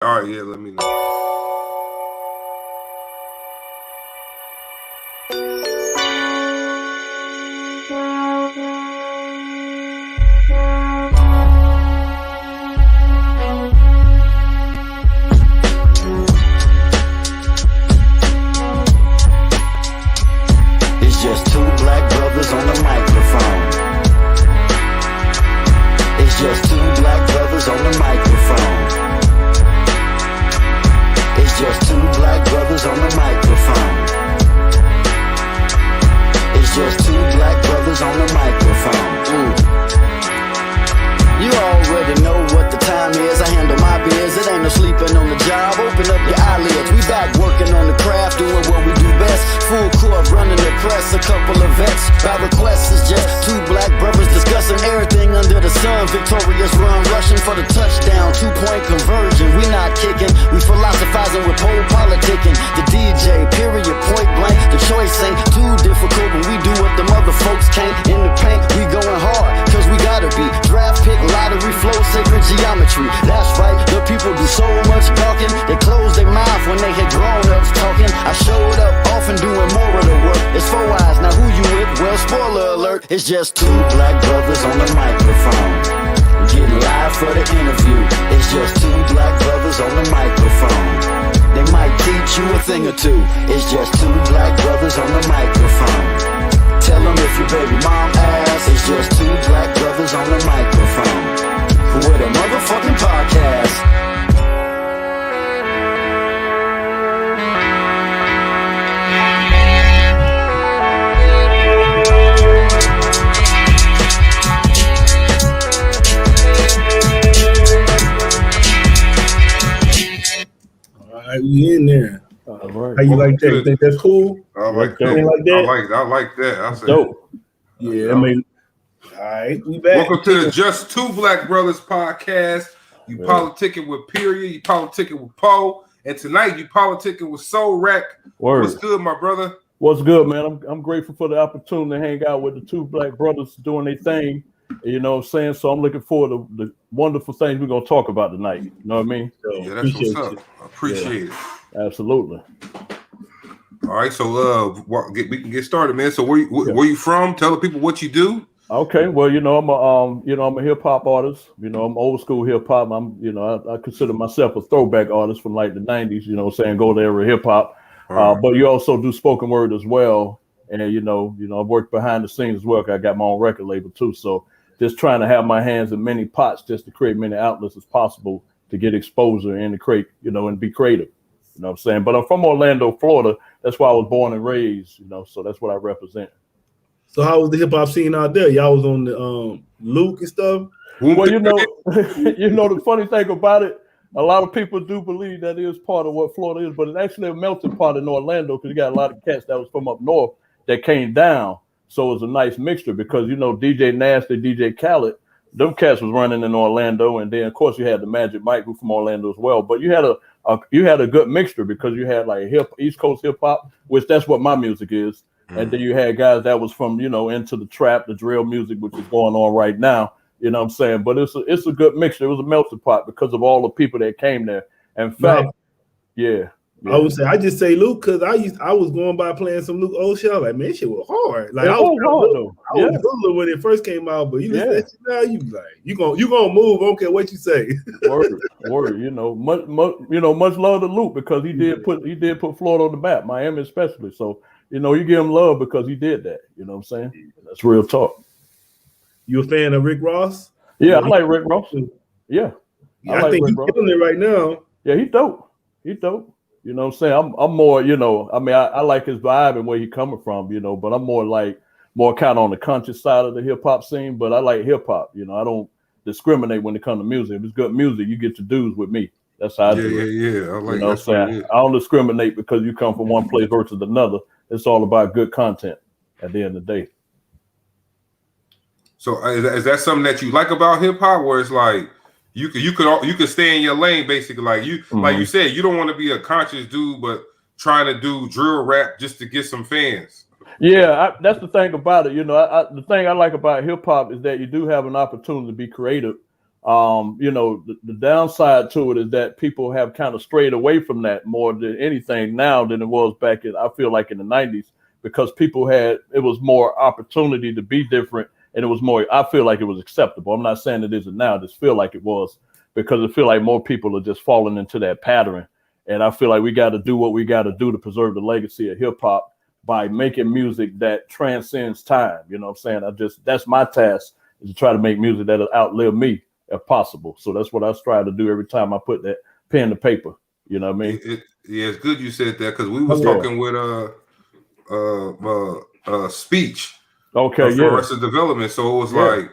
All right, yeah, let me know. It's just two black brothers on the microphone. It's just two black brothers on the microphone. It's just two black brothers on the microphone. It's just two black brothers on the microphone. You already know what the time is. I handle my biz. It ain't no sleeping on the job. Open up your eyelids. We back working on the craft, doing what we do best. Full court running the press. A couple of vets. By request, it's just two black brothers discussing everything under the sun. Victorious run, rushing for the touchdown. 2-point conversion. We not kicking. We philosophizing with pole politicking. The DJ, period, point blank. The choice ain't too difficult when we do what the mother folks can't. In the paint, we going hard, cause we gotta be. Draft pick, lottery flow, sacred geometry. That's right, the people do so much talking. They close their mouth when they hear grown-ups talking. I showed up often doing more of the work. It's 4 eyes, now who you with? Well, spoiler alert, it's just two black brothers on the microphone. Getting live for the interview. It's just two black brothers on the microphone. They might teach you a thing or two. It's just two black brothers on the microphone. Tell them if your baby mom asks. It's just two black brothers on the microphone. With a motherfucking podcast. All right, we in there. All right. How you like that? You think that's cool? I like You that. think like that? I like that. I said, Dope. Yeah, I mean, all right, we back. welcome to the Just Two Black Brothers podcast. You politicking with Period. You politicking with Poe. And tonight you politicking with Soulrac. Word. What's good, my brother? What's good, man? I'm grateful for the opportunity to hang out with the two black brothers doing their thing. You know what I'm saying? So I'm looking forward to the wonderful things we're going to talk about tonight. You know what I mean? So, Yeah, that's what's up. you. I appreciate it. Absolutely. All right, so we can get started, man. So where you from? Tell the people what you do. Okay, well, I'm a hip hop artist. I'm old school hip hop. I consider myself a throwback artist from like the 90s, saying golden era hip hop. Right. But you also do spoken word as well. And I've worked behind the scenes as well, 'cause I got my own record label too. So just trying to have my hands in many pots just to create many outlets as possible to get exposure and to create, and be creative. You know what I'm saying? But I'm from Orlando, Florida. That's where I was born and raised, so that's what I represent. So how was the hip hop scene out there? Y'all was on the Luke and stuff. Well, the funny thing about it, a lot of people do believe that is part of what Florida is, but it's actually a melting pot in Orlando, because you got a lot of cats that was from up north that came down. So it was a nice mixture, because DJ Nasty, DJ Khaled, them cats was running in Orlando, and then of course you had the Magic Mike, who from Orlando as well. But you had a good mixture, because you had like East Coast hip hop, which that's what my music is. And then you had guys that was from, into the trap, the drill music, which is going on right now. You know what I'm saying? But it's a good mixture. It was a melting pot because of all the people that came there. In fact, yeah. I would say, I just say Luke, because I was going by playing some Luke old shit. I was like, man, shit was hard. Like, I was little when it first came out, but you listen to that shit now, you like, you gonna move. I don't care what you say. Word. Much love to Luke, because he did put Florida on the map, Miami especially. So you give him love because he did that. You know what I'm saying? That's real talk. You a fan of Rick Ross? Yeah, I like Rick Ross. Yeah. I think he's killing it right now. Yeah, he's dope. You know what I'm saying? I'm more, I like his vibe and where he coming from, but I'm more kind of on the conscious side of the hip hop scene, but I like hip hop. I don't discriminate when it comes to music. If it's good music, you get your dues with me. That's how I do it. Yeah. I like what I'm saying? I don't discriminate because you come from one place versus another. It's all about good content at the end of the day. So is that something that you like about hip hop, where it's like you could stay in your lane, basically, like you said, you don't want to be a conscious dude, but trying to do drill rap just to get some fans. Yeah, that's the thing about it. The thing I like about hip hop is that you do have an opportunity to be creative, You know, the downside to it is that people have kind of strayed away from that more than anything now than it was back in, I feel like in the 90s, because people it was more opportunity to be different, and it was more, I feel like it was acceptable. I'm not saying it isn't now, I just feel like it was, because I feel like more people are just falling into that pattern. And I feel like we got to do what we got to do to preserve the legacy of hip hop by making music that transcends time. You know what I'm saying? That's my task, is to try to make music that'll outlive me if possible. So that's what I strive to do every time I put that pen to paper. You know what I mean? It's good you said that, because we was talking with Speech. Okay, for Arrested Development. So it was like,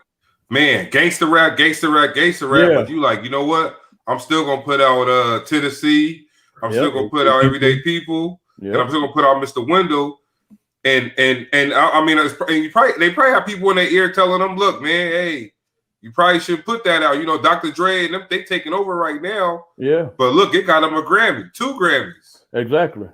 man, gangster rap. But you like, you know what? I'm still gonna put out Tennessee. I'm still gonna put out Everyday People, and I'm still gonna put out Mr. Wendell. And I mean, they probably have people in their ear telling them, look, man, hey, you probably should put that out. You know, Dr. Dre and them, they taking over right now. Yeah. But look, it got them a Grammy, 2 Grammys. Exactly.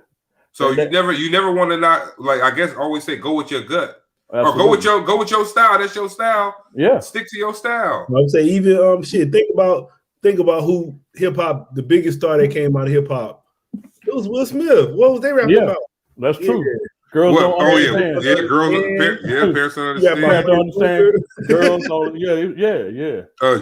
So you never want to not, like, I guess always say go with your gut. Absolutely. Or go with your style. That's your style. Yeah. Stick to your style. I'm saying even think about who hip hop, the biggest star that came out of hip hop. It was Will Smith. What was they rapping about? That's true. Girls don't understand. Parents don't understand. Girls don't,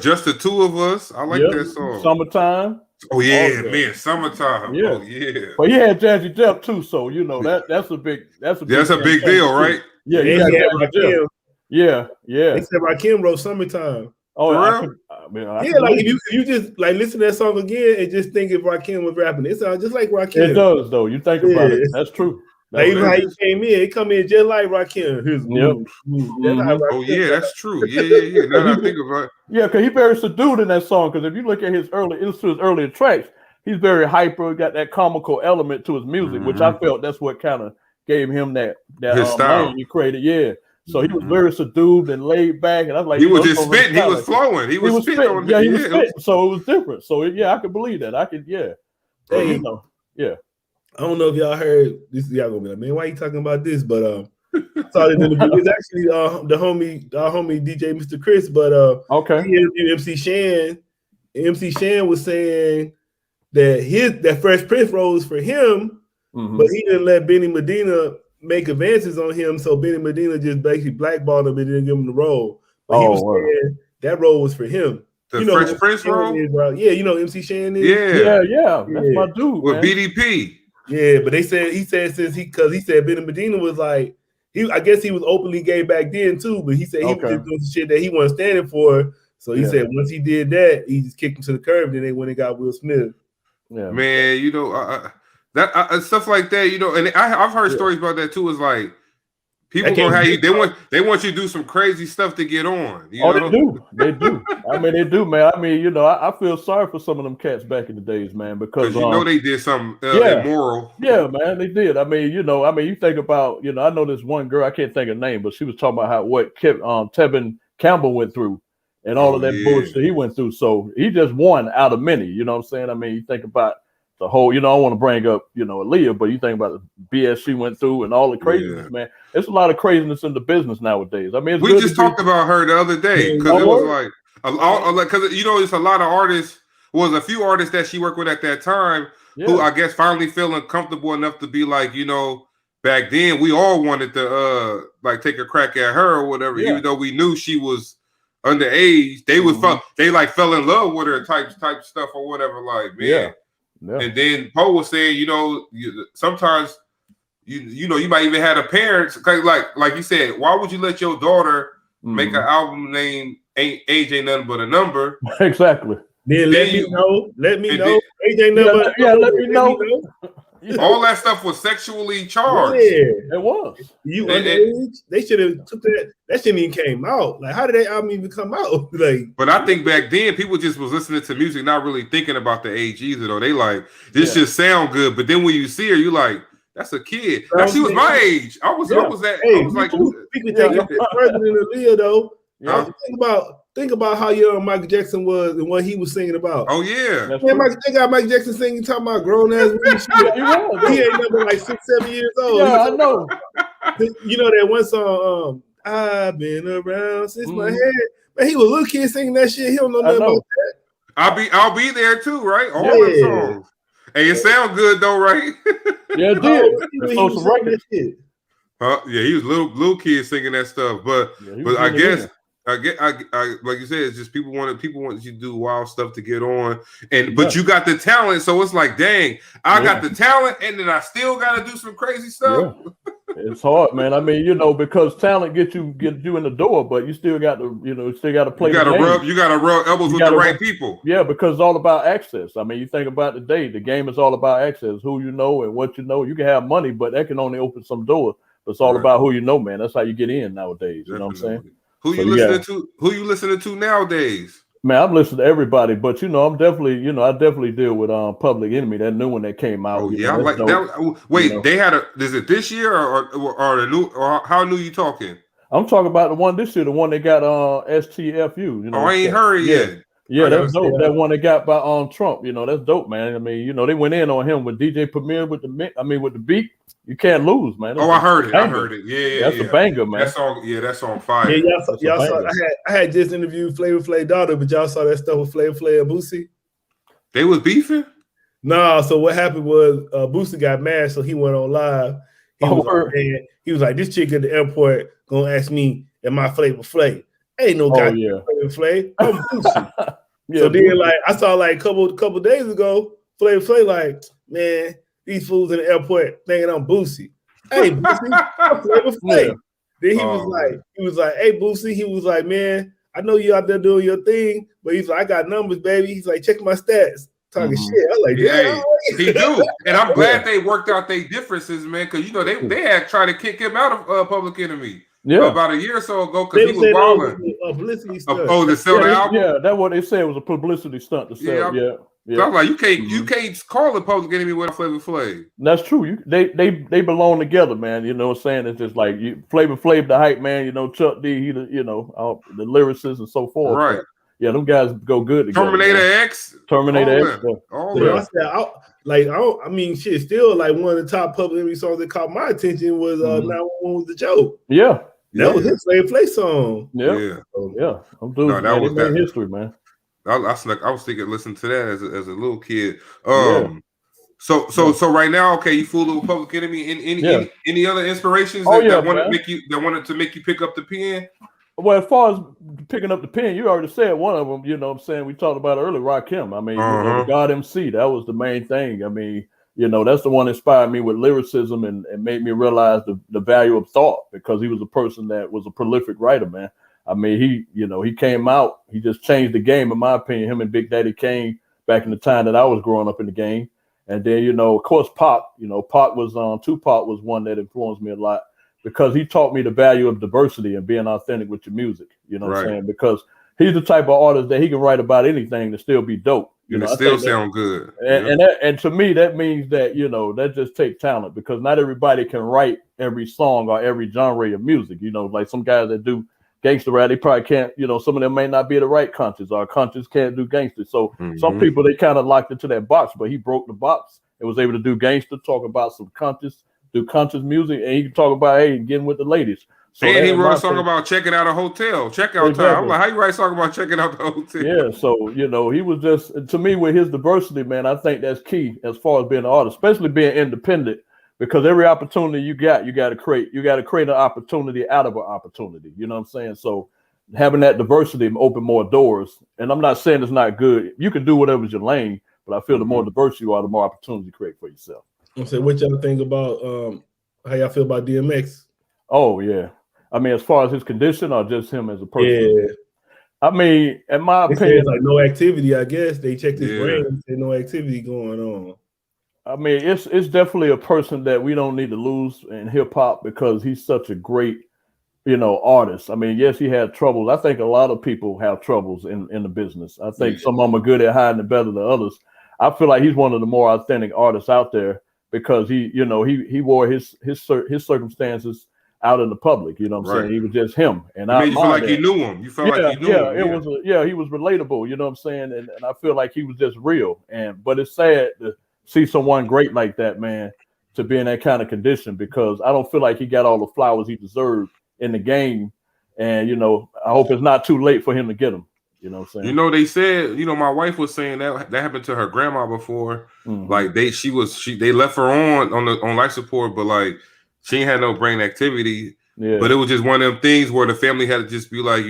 Just the Two of Us. I like that song. Summertime. Oh yeah, man, Summertime. Yeah. Oh yeah. But he had Jazzy Jeff too, so you know that's a big big deal, right? Yeah, he had Rakim. Yeah. They said Rakim wrote Summertime. Oh, like if you just like listen to that song again and just think if Rakim was rapping, it sounds just like Rakim. It does though. You think about it. That's true. Like even how he came in, he come in just like Rakim. Oh yeah, that's true. Yeah. Now that I think about it. Yeah, because he's very subdued in that song. Because if you look at his earlier tracks, he's very hyper, got that comical element to his music, which I felt that's what kind of gave him that style he created. Yeah. So he was very subdued and laid back, and I was like, he was just spitting, he was flowing, he was spitting. He was spitting. So it was different. So I could believe that. I could, Hey, I don't know if y'all heard this. Y'all gonna be like, man, why are you talking about this? But saw it in the it's actually our homie DJ Mr. Chris. But he interviewed MC Shan. MC Shan was saying that Fresh Prince rose for him, but he didn't let Benny Medina make advances on him. So Benny Medina just basically blackballed him and didn't give him the role. But he was saying that role was for him. The Fresh Prince role? Yeah, you know MC Shan is? Yeah. That's my dude. With man. BDP. Yeah, but he said because he said Benny Medina was like I guess he was openly gay back then too, but he said he was just doing some shit that he wasn't standing for. So he said once he did that, he just kicked him to the curb. Then they went and got Will Smith. Yeah, man, you know that stuff like that, you know, and I've heard stories about that too. Is like people gonna have you. They want you to do some crazy stuff to get on. You know? They do. I mean, they do, man. I mean, you know, I feel sorry for some of them cats back in the days, man, because you know they did something immoral. Yeah, man, they did. I mean, you think about, I know this one girl, I can't think of her name, but she was talking about what Tevin Campbell went through and all of that bullshit he went through. So he just one out of many. You know what I'm saying? I mean, you think about the whole, I don't want to bring up, Aaliyah, but you think about the BS she went through and all the craziness, man. There's a lot of craziness in the business nowadays. I mean, we just talked about her the other day because it was like, because it's a lot of artists. Was a few artists that she worked with at that time who I guess finally feeling comfortable enough to be like, back then we all wanted to like take a crack at her or whatever, even though we knew she was underage. They fell in love with her type stuff or whatever. Like, man. Yeah. And then Poe was saying, sometimes you might even have a parent like you said, why would you let your daughter make an album named Age Ain't Nothing But a Number? Exactly. Then let me know. Age ain't nothing but let me know. All that stuff was sexually charged. Yeah, it was. You underage? They should have took that. That shouldn't even came out. Like, how did that album even come out? Like, but I think back then people just was listening to music, not really thinking about the age either. Though they like this just sound good, but then when you see her, you like that's a kid. Now, she was my age. I was that. Hey, I was like, we could take it further than Aaliyah though. Think about how young Michael Jackson was and what he was singing about. Oh yeah, they got Michael Jackson singing talking about grown ass women. He ain't nothing like 6-7 years old. Yeah, I know. You know that one song, I've been around since my head. Man, he was a little kid singing that shit. He don't know nothing about that. I'll be there too, right? All them songs. Hey, it sound good though, right? Yeah, it did. So some records. Yeah, he was little kid singing that stuff, but I guess I like you said, it's just people want you to do wild stuff to get on, but you got the talent, so it's like, dang, I got the talent, and then I still got to do some crazy stuff. Yeah. It's hard, man. I mean, because talent get you in the door, but you still got to, play. You got to rub elbows with the right people. Yeah, because it's all about access. I mean, you think about today, the game is all about access. Who you know and what you know. You can have money, but that can only open some doors. But it's all about who you know, man. That's how you get in nowadays. Definitely. You know what I'm saying? Who you listening to nowadays? Man, I'm listening to everybody, but I'm definitely, I definitely deal with Public Enemy, that new one that came out. Oh yeah, I like that. Wait, they had is it this year or the new, or how new you talking? I'm talking about the one this year, the one they got STFU. I ain't heard it yet. Yeah, that's dope. That one they got by Trump. That's dope, man. I mean, they went in on him with DJ Premier with the beat. You can't lose, man. I heard it. I heard it. Yeah, that's a banger, man. That's on fire. Yeah, y'all saw. I had just interviewed Flavor Flav daughter, but y'all saw that stuff with Flavor Flav and Boosie. They was beefing. No, so what happened was Boosie got mad, so he went on live. He was like, "This chick at the airport gonna ask me, am I Flavor Flav? Ain't no guy Flavor Flav. I'm Boosie." So then, like, I saw like a couple days ago, Flavor Flav like, man, these fools in the airport thinking I'm Boosie. Hey, Boosie, I'm Flavor Flav. Yeah. Then he was like, hey, Boosie. He was like, man, I know you out there doing your thing, but he's like, I got numbers, baby. He's like, check my stats. Talking shit. I was like, yeah, he do. And I'm glad they worked out their differences, man, because they had tried to kick him out of Public Enemy. Yeah, about a year or so ago, because he was wilding. Publicity stunt. To sell the album. Yeah, that's what they said was a publicity stunt to sell. Yeah. So I'm like, you can't call it Public Enemy with Flavor Flav. That's true. They belong together, man. You know what I'm saying? It's just like Flavor Flav, the hype man. Chuck D, he the lyricists and so forth. Right. So, yeah, them guys go good together. Terminator X. I mean, shit. Still, like one of the top Public Enemy songs that caught my attention was "911 Was the Joke." Yeah, that was his Flavor Flav song. Yeah. I'm doing that was that history, man. I was thinking, listen to that as a little kid. So right now, okay, you fool with Public Enemy. Any other inspirations that wanted to make you pick up the pen? Well, as far as picking up the pen, you already said one of them. You know what I'm saying? We talked about it earlier, Rakim. I mean, God MC, that was the main thing. I mean, that's the one that inspired me with lyricism and made me realize the value of thought, because he was a person that was a prolific writer, man. I mean, he came out, he just changed the game, in my opinion. Him and Big Daddy Kane back in the time that I was growing up in the game. And then, of course, Pac, Tupac was one that influenced me a lot, because he taught me the value of diversity and being authentic with your music. You know what I'm saying? Because he's the type of artist that he can write about anything to still be dope. It still sound good. And to me, that means that, that just takes talent, because not everybody can write every song or every genre of music. Like some guys that do gangster rap, they probably can't, some of them may not be the right conscious, or conscious can't do gangster. So some people, they kind of locked into that box, but he broke the box and was able to do gangster, talk about some conscious, do conscious music, and he can talk about, hey, getting with the ladies. So and he wrote a song about checking out a hotel, checkout time. I'm like, how you write a song about checking out the hotel? Yeah, so, he was just, to me, with his diversity, man, I think that's key as far as being an artist, especially being independent. Because every opportunity you got to create. You got to create an opportunity out of an opportunity. You know what I'm saying? So having that diversity open more doors. And I'm not saying it's not good. You can do whatever's your lane, but I feel the more diverse you are, the more opportunity you create for yourself. I'm saying, what y'all think about how y'all feel about DMX? Oh yeah, I mean, as far as his condition or just him as a person. Yeah. I mean, in my opinion, like no activity. I guess they checked his brain and said no activity going on. I mean, it's definitely a person that we don't need to lose in hip hop, because he's such a great, artist. I mean, yes, he had troubles. I think a lot of people have troubles in the business. I think some of them are good at hiding it better than others. I feel like he's one of the more authentic artists out there, because he wore his circumstances out in the public. You know what I'm saying? He was just him. And you feel like you knew him. You felt like you knew him. He was relatable. You know what I'm saying? And I feel like he was just real. But it's sad to see someone great like that, man, to be in that kind of condition, because I don't feel like he got all the flowers he deserved in the game. And I hope it's not too late for him to get them. You know what I'm saying? They said, my wife was saying that happened to her grandma before. Mm-hmm. Like they left her on life support, but like she ain't had no brain activity. Yeah. But it was just one of them things where the family had to just be like,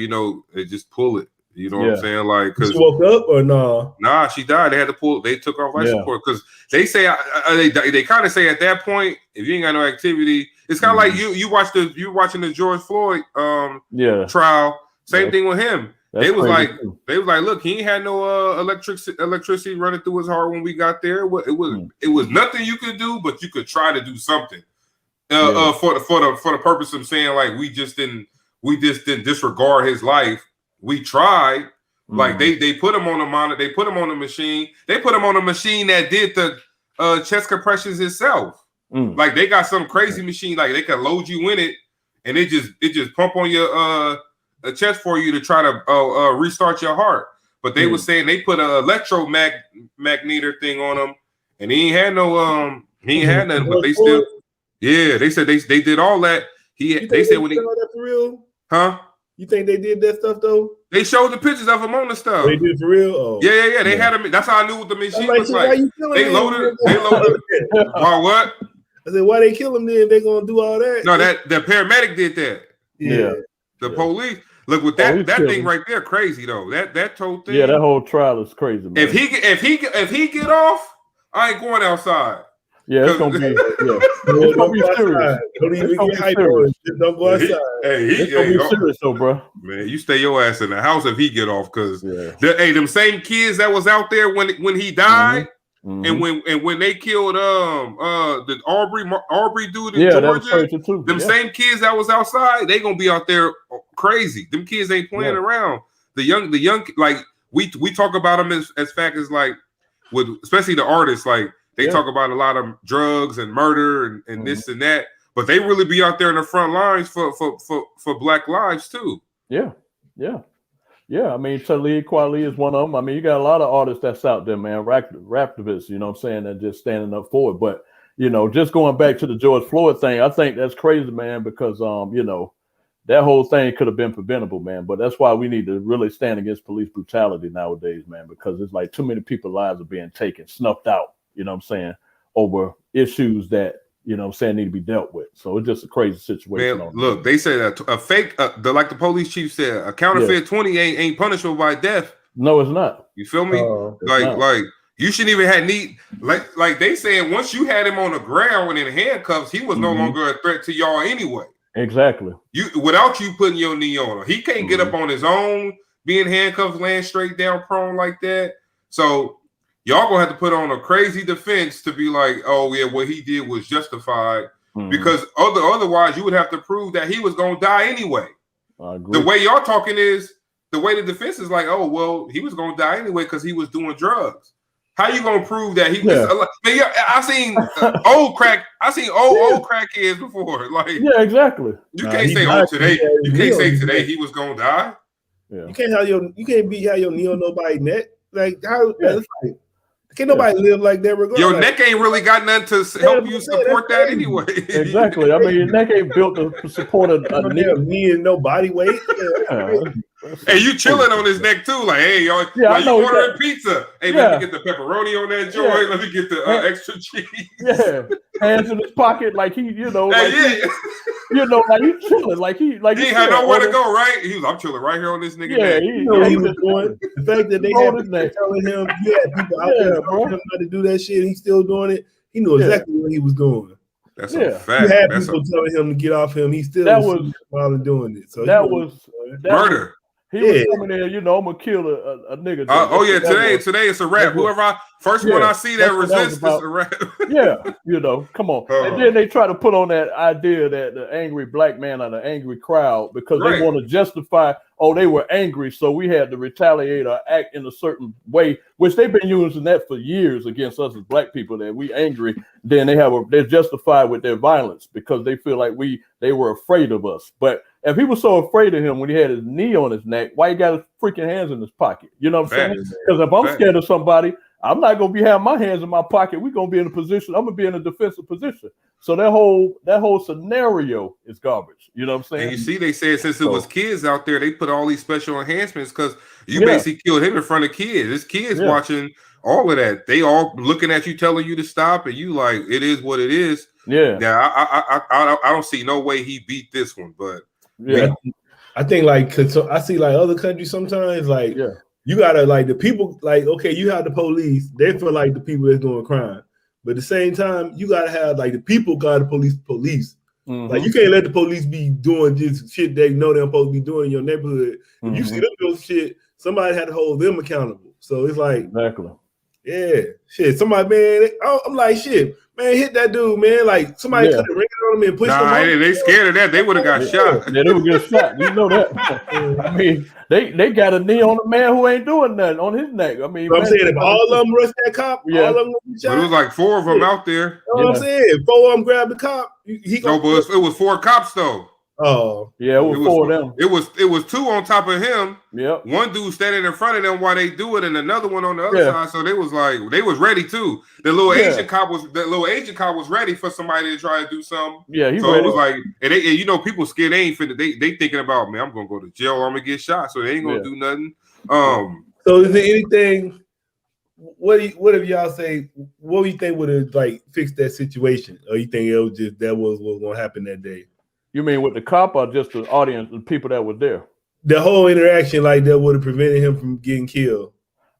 just pull it. You know what I'm saying? Like, cause she woke up or no? Nah, she died. They had to pull. They took off life support because they say they kind of say at that point, if you ain't got no activity, it's kind of like you watching the George Floyd trial. Same thing with him. They was like, look, he ain't had no electricity running through his heart when we got there. It was nothing you could do, but you could try to do something for the purpose of saying like we just didn't disregard his life. We tried. Like they put him on a monitor. They put him on a machine. They put him on a machine that did the chest compressions itself. Like they got some crazy machine. Like they can load you in it, and it just pump on your a chest for you to try to restart your heart. But they were saying they put an electromagneter thing on him, and he ain't had no he ain't had nothing. But they still, they said they did all that. They said when he that for real, huh? You think they did that stuff though? They showed the pictures of him on the stuff. They did for real. Oh. Yeah. They had him. That's how I knew what the machine was like. They loaded. Why what? I said, why they kill him then? They gonna do all that? No, the paramedic did that. Yeah. The police. Look with that thing right there, crazy though. That whole thing. Yeah, that whole trial is crazy, man. If he get off, I ain't going outside. Yeah, it's gonna be. It's gonna be serious. Don't even get hyped. Don't go outside. It's gonna be serious, though, bro. Man, you stay your ass in the house if he get off, because them same kids that was out there when he died, and when they killed the Aubrey dude in Georgia, them same kids that was outside, they gonna be out there crazy. Them kids ain't playing around. The young, like we talk about them as fact as like with especially the artists like. They talk about a lot of drugs and murder and this and that, but they really be out there in the front lines for Black lives too. Yeah. I mean, Talib Kweli is one of them. I mean, you got a lot of artists that's out there, man, raptivists, you know what I'm saying, that just standing up for it. But, just going back to the George Floyd thing, I think that's crazy, man, because, that whole thing could have been preventable, man. But that's why we need to really stand against police brutality nowadays, man, because it's like too many people's lives are being taken, snuffed out. You know what I'm saying, over issues that, need to be dealt with. So it's just a crazy situation. Man, look, they say that a fake, like the police chief said, a counterfeit 20 ain't punishable by death. No, it's not. You feel me? Like you shouldn't even have like they saying once you had him on the ground and in handcuffs, he was no longer a threat to y'all anyway. Exactly. Without you putting your knee on him, he can't get up on his own, being handcuffed, laying straight down prone like that. So y'all gonna have to put on a crazy defense to be like, oh yeah, what he did was justified, because otherwise you would have to prove that he was gonna die anyway. The way y'all talking is the way the defense is like, oh well, he was gonna die anyway because he was doing drugs. How you gonna prove that he was? I seen old crackheads before. Like, yeah, exactly. You can't say today. You can't say today he was gonna die. Yeah. You can't have your knee on nobody's neck. Like how that's like. Can't nobody live like that regardless. Your neck ain't really got nothing to help you support that anyway. Exactly. I mean, your neck ain't built to support a knee and no body weight. Hey, you chilling on his neck too. Like, hey, y'all, like you ordering pizza. Hey, let me get the pepperoni on that joint. Let me get the extra cheese. Yeah. Hands in his pocket like he, like he's chilling. Like he ain't had nowhere to go, right? He was, I'm chilling right here on this nigga. Yeah, he was doing the fact that they had telling him, people out there bro, how to do that shit. He's still doing it. He knew exactly what he was doing. That's a fact. You had people telling him to get off him. He still was while doing it. So that was murder. He was coming there, I'm gonna kill a nigga. Today it's a rap. Whoever one I see that resists is a rap. Come on. And then they try to put on that idea that the angry black man or the angry crowd because they want to justify, they were angry, so we had to retaliate or act in a certain way, which they've been using that for years against us as black people, that we angry, then they're justified with their violence because they feel like they were afraid of us. But if he was so afraid of him when he had his knee on his neck, why he got his freaking hands in his pocket? You know what I'm saying? Because if I'm scared of somebody, I'm not gonna be having my hands in my pocket. We're gonna be in a position. I'm gonna be in a defensive position. So that whole scenario is garbage. You know what I'm saying? And you see, they said since it was kids out there, they put all these special enhancements because you basically killed him in front of kids. There's kids watching all of that. They all looking at you, telling you to stop, and you like, it is what it is. Yeah. Now I don't see no way he beat this one, but I think like cause I see like other countries sometimes like you gotta like the people like okay, you have the police, they feel like the people that's doing crime. But at the same time, you gotta have like the people gotta police. Mm-hmm. Like you can't let the police be doing just shit they know they're supposed to be doing in your neighborhood. If you see them doing shit, somebody had to hold them accountable. So it's like shit. Somebody, man, I'm like shit, man, hit that dude, man. Like somebody could have ring on him and push him out. They scared of that. They would have got shot. Yeah, they would get shot. You know that. I mean, they got a knee on a man who ain't doing nothing on his neck. I mean, I'm saying if all of them rushed that cop, all of them would be shot. But it was like 4 of them out there. You know what I'm saying? 4 of them grabbed the cop. But it was 4 cops though. Oh yeah, it was 4 of them. It was 2 on top of him. Yep. One dude standing in front of them while they do it, and another one on the other side. So they was like they was ready too. The little Asian cop was ready for somebody to try to do something. Yeah, so it was like, and you know, people scared. They ain't finna. They thinking about, man, I'm gonna go to jail or I'm gonna get shot. So they ain't gonna do nothing. So is there anything? What if y'all say? What do you think would have like fixed that situation, or you think it was just that was what was gonna happen that day? You mean with the cop or just the audience, the people that were there? The whole interaction like that would have prevented him from getting killed.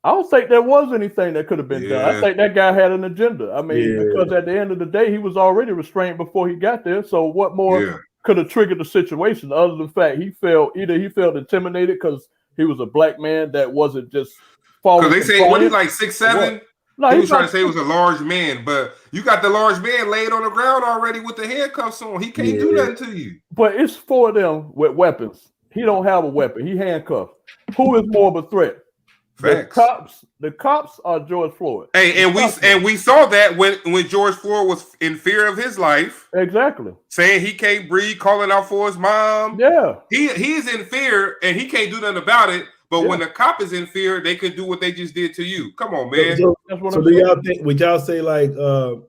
I don't think there was anything that could have been done. I think that guy had an agenda. I mean, because at the end of the day, he was already restrained before he got there. So what more could have triggered the situation other than the fact he felt intimidated because he was a black man that wasn't just following. Because they say, what, he's like 6'7"? No, he was trying to say he was a large man, but you got the large man laid on the ground already with the handcuffs on. He can't do nothing to you. But it's 4 of them with weapons. He don't have a weapon. He handcuffed. Who is more of a threat? Facts. The cops are George Floyd. Hey, and we saw that when George Floyd was in fear of his life. Exactly. Saying he can't breathe, calling out for his mom. Yeah. He's in fear and he can't do nothing about it. But when the cop is in fear, they could do what they just did to you. Come on, man. So do y'all think? Would y'all say like? Do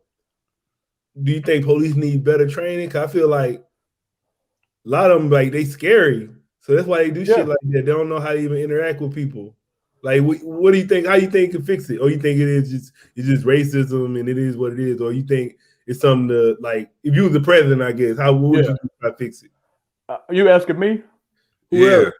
you think police need better training? Cause I feel like a lot of them like they scary, so that's why they do shit like that. They don't know how to even interact with people. Like, what do you think? How you think can fix it? Or you think it's just racism and it is what it is? Or you think it's something to like? If you was the president, I guess, what would you try to fix it? You asking me? Yeah.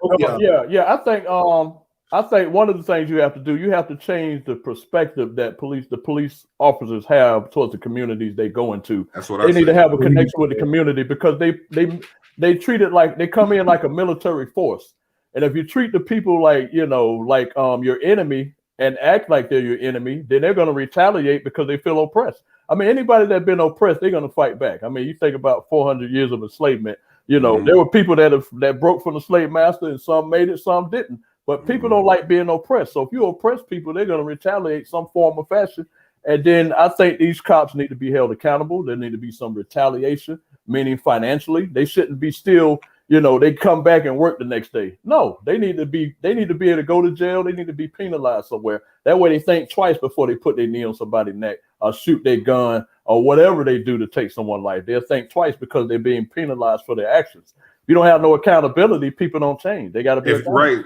I think one of the things you have to do, you have to change the perspective that the police officers have towards the communities they go into. That's what they need to have a connection with the community because they treat it like they come in like a military force. And if you treat the people like your enemy and act like they're your enemy, then they're going to retaliate because they feel oppressed. I mean, anybody that's been oppressed, they're going to fight back. I mean, you think about 400 years of enslavement. You know, there were people that broke from the slave master, and some made it, some didn't. But people don't like being oppressed. So if you oppress people, they're going to retaliate some form or fashion. And then I think these cops need to be held accountable. There need to be some retaliation, meaning financially. They shouldn't be still, they come back and work the next day. No, they need to be able to go to jail. They need to be penalized somewhere. That way they think twice before they put their knee on somebody's neck or shoot their gun or whatever they do to take someone's life. They'll think twice because they're being penalized for their actions. If you don't have no accountability, people don't change. They got to be right.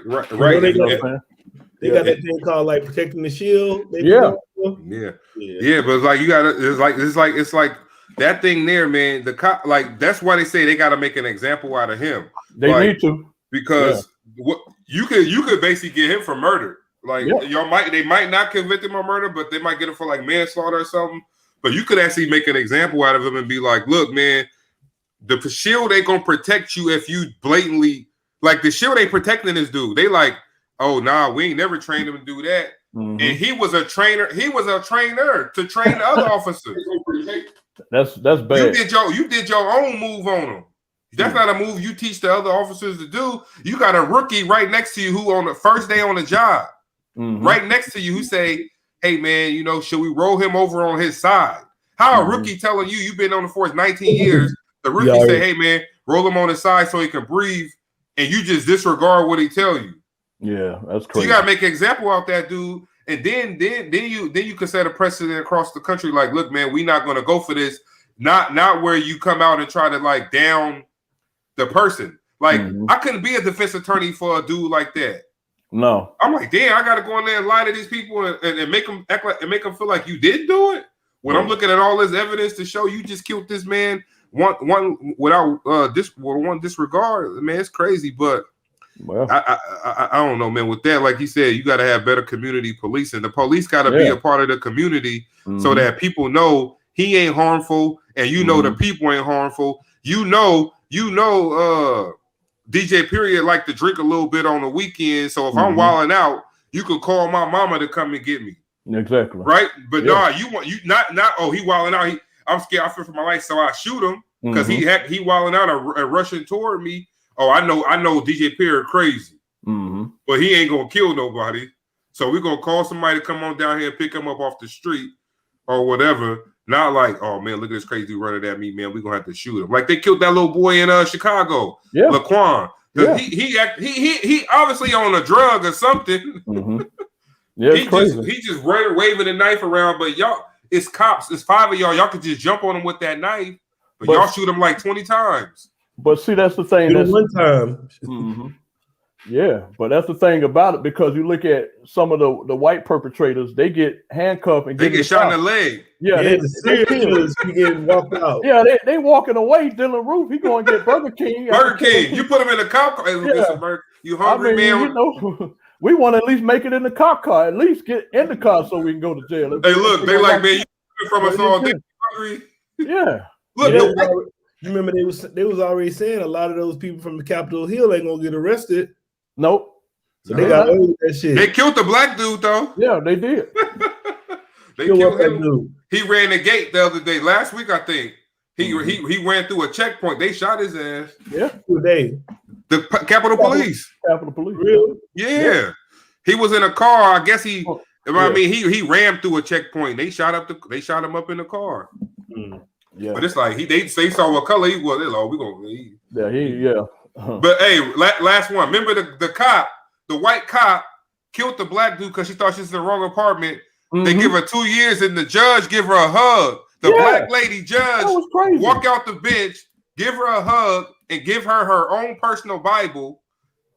They got that thing called like protecting the shield. Yeah. But it's like it's like that thing there, man. The cop, like that's why they say they got to make an example out of him. They need to, because what you could basically get him for murder. Like they might not convict him of murder, but they might get him for like manslaughter or something. But you could actually make an example out of him and be like, look, man, the shield ain't gonna protect you if you blatantly like the shield ain't protecting this dude. They like, oh nah, we ain't never trained him to do that. And he was a trainer. He was a trainer to train the other officers. That's bad. You did your own move on him. That's not a move you teach the other officers to do. You got a rookie right next to you who on the first day on the job, right next to you who say, hey man, should we roll him over on his side? How a rookie telling you you've been on the force 19 years, the rookie say, hey man, roll him on his side so he can breathe, and you just disregard what he tell you. Yeah, that's crazy. So you gotta make an example out that dude, and then you can set a precedent across the country. Like, look, man, we're not going to go for this. Not where you come out and try to like down the person. Like, I couldn't be a defense attorney for a dude like that. No, I'm like, damn, I got to go in there and lie to these people and make them act like and make them feel like you did do it. When I'm looking at all this evidence to show you just killed this man, one without one disregard, man, it's crazy. But well, I don't know, man. With that, like you said, you got to have better community policing. The police got to be a part of the community so that people know he ain't harmful, and you know the people ain't harmful. You know, DJ Period like to drink a little bit on the weekend. So if I'm wilding out, you could call my mama to come and get me. Exactly. Right. But nah, you not oh, he wilding out. I'm scared. I fear for my life, so I shoot him because he wilding out and rushing toward me. Oh, I know DJ Period crazy. But he ain't gonna kill nobody. So we're gonna call somebody to come on down here and pick him up off the street or whatever. Not like, oh man, look at this crazy dude running at me, man. We're gonna have to shoot him. Like they killed that little boy in Chicago, Laquan. He obviously on a drug or something. Yeah, he just waving a knife around, but y'all, it's cops, it's 5 of y'all. Y'all could just jump on him with that knife, but y'all shoot him like 20 times. But see, that's the thing. That's one time. Yeah, but that's the thing about it, because you look at some of the white perpetrators, they get handcuffed and they get shot in the leg. Yeah, they getting walked out. Yeah, they walking away. Dylan Roof, he going to get Burger King. Burger King, you put him in a cop car. You hungry, man? You know, we want to at least make it in the cop car. At least get in the car so we can go to jail. Hey, look, they like, man, you from us all day. Hungry. Yeah. Look, you remember they was already saying a lot of those people from the Capitol Hill ain't gonna get arrested. Nope. So they got away with that shit. They killed the black dude though. Yeah, they did. They killed him. Dude. He ran the gate the other day. Last week, I think. He ran through a checkpoint. They shot his ass. Yeah. Today. The Capitol Police. Capitol Police. Really? Yeah. He was in a car. I guess he ran through a checkpoint. They shot him up in the car. Yeah. But it's like they saw what color he was. They're like, we gonna But hey, last one. Remember the cop, the white cop killed the black dude because she thought she was in the wrong apartment. They give her 2 years and the judge give her a hug. The black lady judge walk out the bench, give her a hug, and give her own personal Bible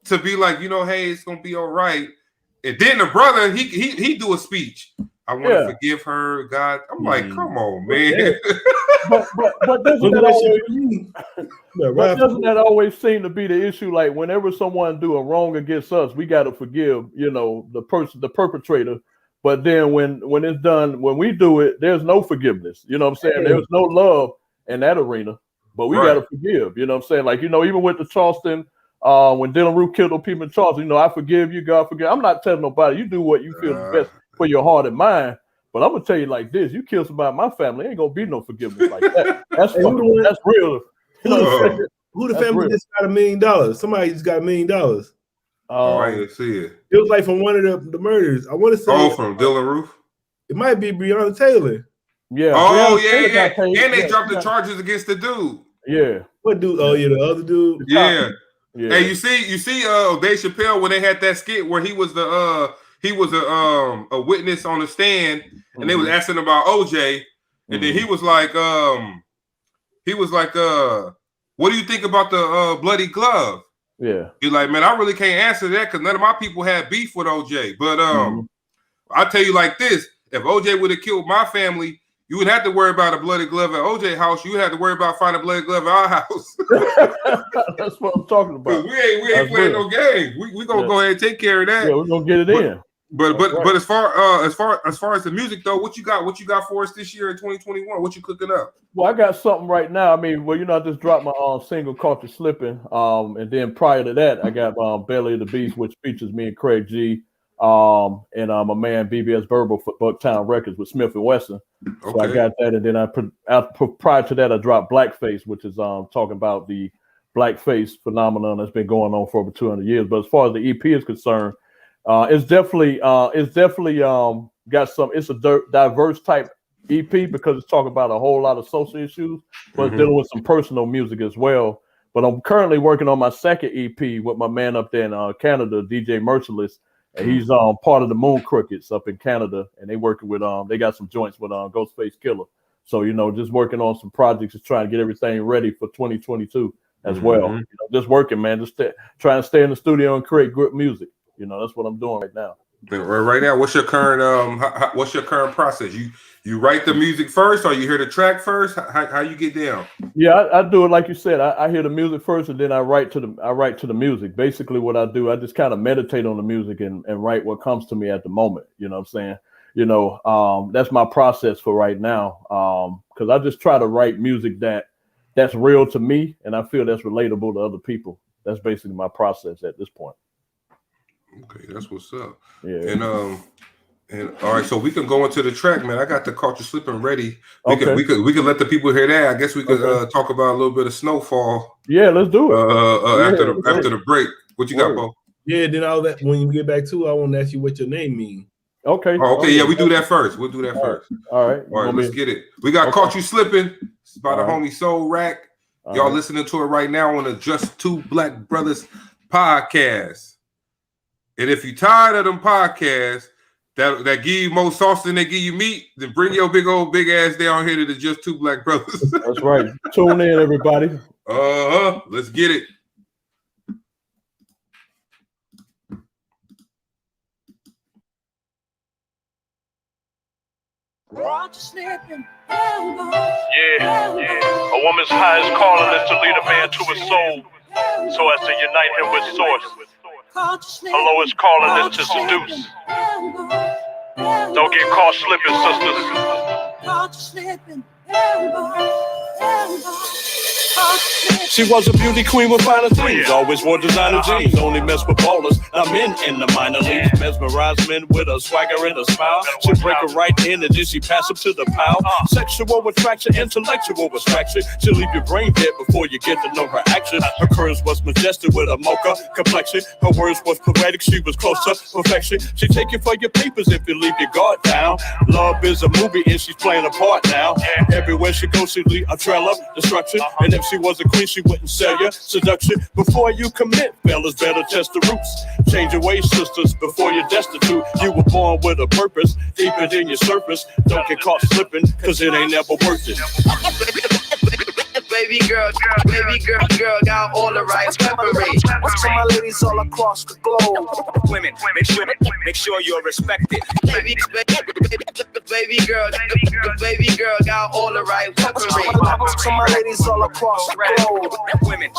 to be like, hey, it's gonna be all right. And then the brother, he do a speech. I want to forgive her, God. I'm like, come on, man. But doesn't that always seem to be the issue? Like whenever someone do a wrong against us, we got to forgive, the perpetrator. But then when it's done, when we do it, there's no forgiveness. You know what I'm saying? There's no love in that arena. But we got to forgive. You know what I'm saying? Like, even with the Charleston, when Dylan Roof killed those people in Charleston, I forgive you, God forgive. I'm not telling nobody. You do what you feel is best for your heart and mind. But I'm gonna tell you like this: you kill somebody in my family, ain't gonna be no forgiveness like that. That's that's real. Who the family just got $1 million? Somebody just got $1 million. I didn't see it. It was like from one of the murders. I want to say. From Dylan Roof. It might be Breonna Taylor. Yeah. Oh yeah. And they dropped the charges against the dude. Yeah. What dude? Oh yeah, the other dude. Yeah. Hey, you see, Dave Chappelle when they had that skit where he was a witness on the stand, and they was asking about OJ, and then he was like, what do you think about the bloody glove? Yeah, he's like, man, I really can't answer that because none of my people had beef with OJ. But I tell you like this: if OJ would have killed my family, you would have to worry about a bloody glove at OJ house. You would have to worry about finding a bloody glove at our house. That's what I'm talking about. We ain't playing no games. We gonna go ahead and take care of that. Yeah, we're gonna get it in. But as far as the music though, what you got for us this year in 2021? What you cooking up? Well, I got something right now. I mean, I just dropped my single "Caught You Slipping," and then prior to that, I got "Belly of the Beast," which features me and Craig G, and my man BBS Burble for Bucktown Records with Smith and Wesson. Okay. So I got that, and then prior to that, I dropped "Blackface," which is talking about the blackface phenomenon that's been going on for over 200 years. But as far as the EP is concerned, it's definitely got some. It's a diverse type EP because it's talking about a whole lot of social issues, but it's dealing with some personal music as well. But I'm currently working on my second EP with my man up there in Canada, DJ Merciless, And he's part of the Moon Crickets up in Canada, and they working with they got some joints with Ghostface Killer. So just working on some projects, just trying to get everything ready for 2022 as well. Just working, man. Just trying to stay in the studio and create good music. That's what I'm doing right now. Right now, what's your current process? You write the music first, or you hear the track first? How you get down? Yeah, I do it like you said. I hear the music first, and then I write to the music. Basically, what I do, I just kind of meditate on the music and write what comes to me at the moment. You know what I'm saying? That's my process for right now. Because I just try to write music that's real to me, and I feel that's relatable to other people. That's basically my process at this point. Okay, that's what's up. Yeah. And all right, so we can go into the track, man. I got the Caught You Slipping ready. We Okay. could let the people hear that. I guess we could talk about a little bit of Snowfall. Yeah, let's do it. After the break. What you got, Bo? Yeah, then all that when you get back to it, I want to ask you what your name means. Okay. Oh, okay, yeah, we do that first. We'll do that first. All right. All right, let's get it. We got Caught You Slipping. It's by the homie Soulrac. Y'all listening to it right now on the Just Two Black Brothers podcast. And if you're tired of them podcasts that give you more sauce than they give you meat, then bring your big ass down here to the Just Two Black Brothers. That's right. Tune in, everybody. Let's get it. Yeah. A woman's highest calling is to lead a man to his soul, so as to unite him with source. Her lowest calling is to seduce. Don't get caught slipping, sisters. She was a beauty queen with finer things. Always wore designer jeans. Only mess with ballers, not men in the minor leagues. Mesmerize men with a swagger and a smile. She break her right in and then she pass up to the pile. Sexual attraction, intellectual attraction. She'll leave your brain dead before you get to know her action. Her curves was majestic with a mocha complexion. Her words was poetic, she was close to perfection. She take you for your papers if you leave your guard down. Love is a movie and she's playing a part now. Everywhere she goes, she leave a trail of destruction. And if she was a queen, she wouldn't sell you seduction. Before you commit, fellas better test the roots. Change your ways, sisters, before you're destitute. You were born with a purpose, deeper than your surface. Don't get caught slipping, cause it ain't never worth it. Baby girl, got all the right preparation. To my ladies all across the globe. Women, make sure you're respected. Baby girl, got all the right preparation. To my ladies all across the globe. Women,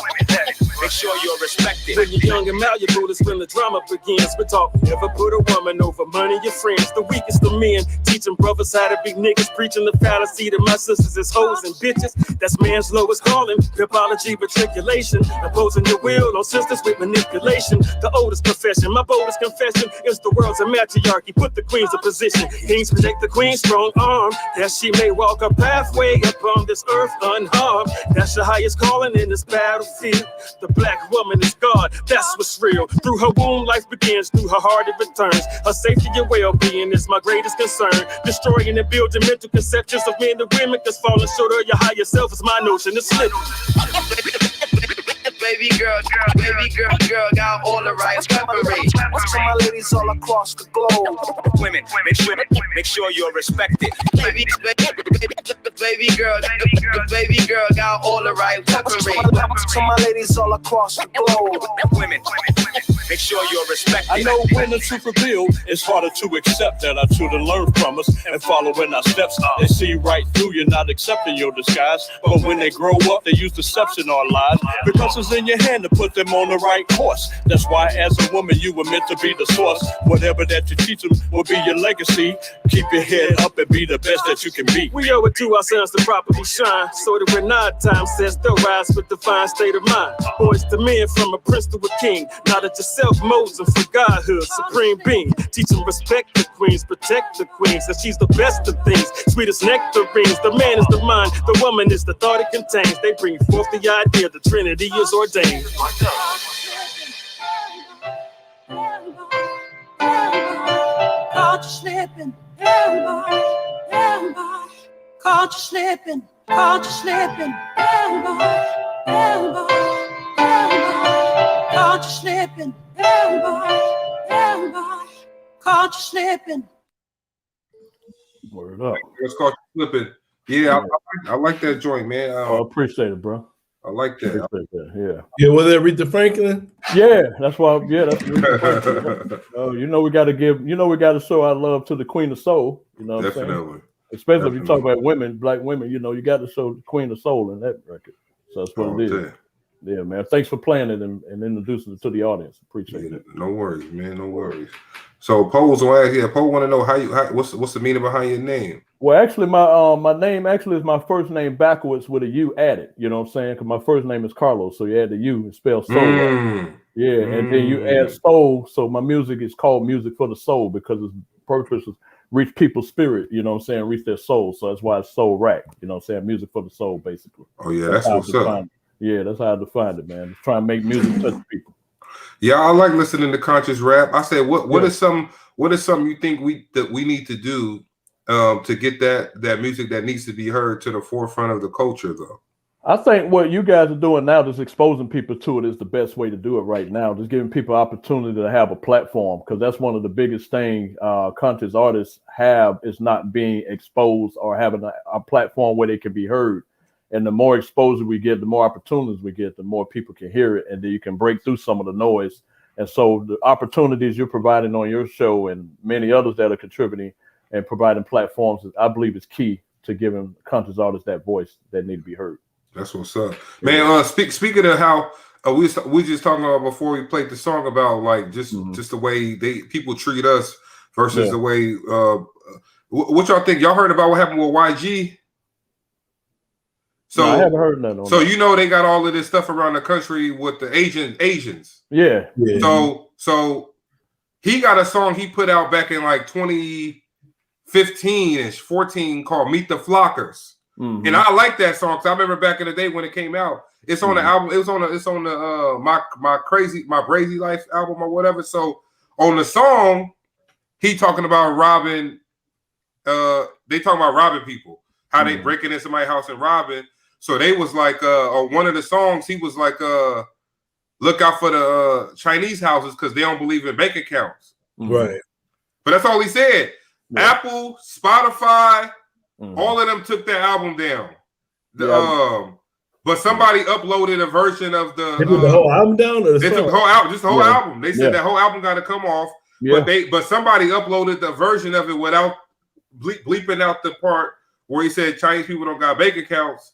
make sure you're respected. When you're young and malleable, it's when the drama begins. We're talking, never put a woman over money, your friends. The weakest of men, teaching brothers how to be niggas, preaching the fallacy that my sisters is hoes and bitches. That's man's lowest calling, pipology, matriculation. Opposing your will on sisters with manipulation. The oldest profession, my boldest confession is the world's a matriarchy. Put the queens in position. Kings protect the queen's strong arm, that she may walk a pathway upon this earth unharmed. That's the highest calling in this battlefield. The black woman is God, that's what's real. Through her womb, life begins, through her heart it returns. Her safety and well-being is my greatest concern. Destroying and building mental conceptions of men and women, cause falling short of your higher self is my notion of slipping. Baby girl, got all the right preparation. To my ladies all across the globe. Women, make sure you're respected. Baby girl, got all the right preparation. To my ladies all across the globe. Women, make sure you're respected. I know when the truth revealed, it's harder to accept that our children learn from us and follow in our steps. They see right through you, not accepting your disguise. But when they grow up, they use deception or lies. Because it's in your hand to put them on the right course. That's why as a woman, you were meant to be the source. Whatever that you teach them will be your legacy. Keep your head up and be the best that you can be. We owe it to our sons to properly shine, so that when our time says they'll rise with divine state of mind. Boys to men, from a prince to a king. Now that yourself Moses for godhood, supreme being. Teach them respect the queens, protect the queens, cause she's the best of things, sweetest nectarines. The man is the mind, the woman is the thought it contains. They bring forth the idea, the Trinity is ordained. Caught you slipping, caught you slipping, caught you slipping, caught you slipping, caught you slipping. Word up. It's called Slipping. Yeah, I like that joint, man. I appreciate it, bro. I like that. Yeah. Was that Aretha Franklin? Yeah, that's why. Yeah, that's. You know, we got to show our love to the Queen of Soul. You know what I'm saying? Especially if you talk about women, black women. You know, you got to show the Queen of Soul in that record. So that's what it is. Damn. Yeah, man. Thanks for playing it and introducing it to the audience. Appreciate it. No worries, man. No worries. So Poe's on here. Poe want to know what's the meaning behind your name? Well, actually, my name actually is my first name backwards with a U added. You know what I'm saying? Because my first name is Carlos, so you add the U and spell soul. Right? Yeah, and then you add soul. So my music is called Music for the Soul because its purpose is reach people's spirit. You know what I'm saying? Reach their soul. So that's why it's Soulrac. You know what I'm saying? Music for the soul, basically. Oh yeah, that's what's up. Yeah, that's how I define it, man. Just try and make music touch people. Yeah, I like listening to conscious rap. I said, what is something you think we need to do to get that music that needs to be heard to the forefront of the culture, though? I think what you guys are doing now, just exposing people to it, is the best way to do it right now. Just giving people opportunity to have a platform, because that's one of the biggest things conscious artists have is not being exposed or having a platform where they can be heard. And the more exposure we get, the more opportunities we get, the more people can hear it, and then you can break through some of the noise. And so the opportunities you're providing on your show and many others that are contributing and providing platforms, I believe is key to giving conscious artists that voice that need to be heard. That's what's up, man. Speaking of how we just talking about before we played the song about like just the way people treat us versus the way what y'all think? Y'all heard about what happened with YG? So no, I haven't heard nothing. So you know they got all of this stuff around the country with the Asians. Yeah. So he got a song he put out back in like 2015-ish, 14 called "Meet the Flockers," and I like that song because I remember back in the day when it came out. It's on the album. It's on the my Brazy Life album or whatever. So on the song, he talking about robbing. They talking about robbing people, how they breaking in somebody's house and robbing. So they was like, on one of the songs, he was like, look out for the Chinese houses because they don't believe in bank accounts. Right. But that's all he said. Yeah. Apple, Spotify, all of them took their album down. But somebody uploaded a version of the whole album down. Or they took the whole album, just the whole album. They said that whole album got to come off. Yeah. But somebody uploaded the version of it without bleeping out the part where he said Chinese people don't got bank accounts.